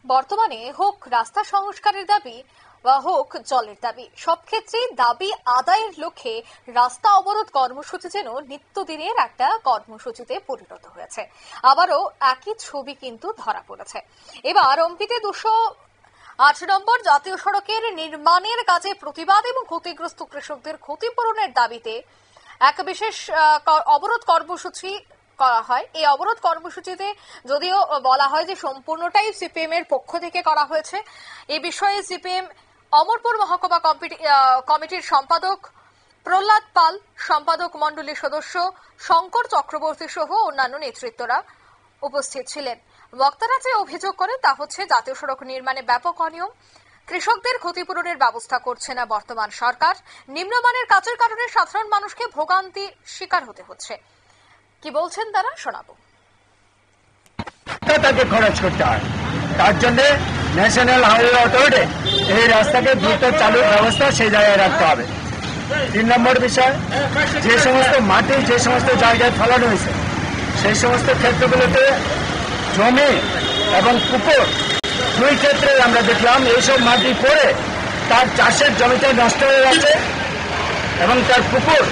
বর্তমানে হোক রাস্তা সংস্কারের দাবি বা হোক জলের দাবি, সব ক্ষেত্রেই দাবি আদায়ের লক্ষ্যে রাস্তা অবরোধ কর্মসূচি যেন নিত্যদিনের একটা কর্মসূচিতে পরিণত হয়েছে। আবারও একই ছবি কিন্তু ধরা পড়েছে। এবার অম্পিতে 208 নম্বর জাতীয় সড়কের নির্মাণের কাজে প্রতিবাদ এবং ক্ষতিগ্রস্ত কৃষকদের ক্ষতিপূরণের দাবিতে এক বিশেষ অবরোধ কর্মসূচি করা হয়। এই অবরোধ কর্মসূচিতে যদিও বলা হয় যে সম্পূর্ণটাই সিপিএম এর পক্ষ থেকে করা হয়েছে। এই বিষয়ে সিপিএম অমরপুর মহকুমা কমিটির সম্পাদক প্রহ্লাদ পাল, সম্পাদক মণ্ডলীর সদস্য শঙ্কর চক্রবর্তী সহ অন্যান্য নেতৃত্বরা উপস্থিত ছিলেন। বক্তারা যে অভিযোগ করেন তা হচ্ছে জাতীয় সড়ক নির্মাণে ব্যাপক অনিয়ম, কৃষকদের ক্ষতিপূরণের ব্যবস্থা করছে না বর্তমান সরকার, নিম্নমানের কাজের কারণে সাধারণ মানুষকে ভোগান্তি শিকার হতে হচ্ছে। কি বলছেন তারা শোনাবো। তাকে খরচ করতে হয়, তার জন্য ন্যাশনাল হাইওয়ে অথরিটি এই রাস্তাকে দ্রুত চালুর ব্যবস্থা সেই জায়গায় রাখতে হবে। 3 নম্বর বিষয়, যে সমস্ত মাটি যে সমস্ত জায়গায় ফেলানো হয়েছে সেই সমস্ত ক্ষেত্রগুলোতে জমি এবং পুকুর, দুই ক্ষেত্রে আমরা দেখলাম এইসব মাটি পড়ে তার চাষের জমিতে নষ্ট হয়ে গেছে এবং তার পুকুর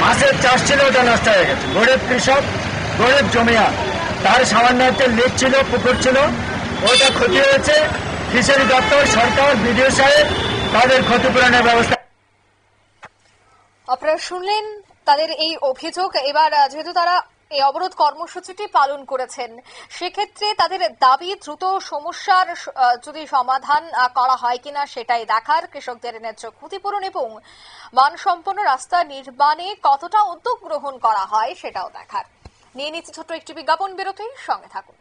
মাছের চাষ ছিল ওটা নষ্ট হয়ে গেছে। গরিব কৃষক, গরিব জমিয়ার, তার সামান্য একটা লেক ছিল, পুকুর ছিল, ওটা ক্ষতি হয়েছে। ফিশারি দপ্তর, সরকার, বিডিও সাহেব তাদের ক্ষতিপূরণের ব্যবস্থা। আপনারা শুনলেন তাদের এই অভিযোগ। এবার যেহেতু তারা এই অবরোধ কর্মসূচিটি পালন করেছেন, সেক্ষেত্রে তাদের দাবি দ্রুত সমস্যার যদি সমাধান করা হয় কিনা সেটাই দেখার, কৃষকদের ন্যায্য ক্ষতিপূরণ এবং মানসম্পন্ন রাস্তা নির্মাণে কতটা উদ্যোগ গ্রহণ করা হয় সেটাও দেখার। নিয়ে নিচ্ছে ছোট্ট একটি বিজ্ঞাপন বিরতি, সঙ্গে থাকুন।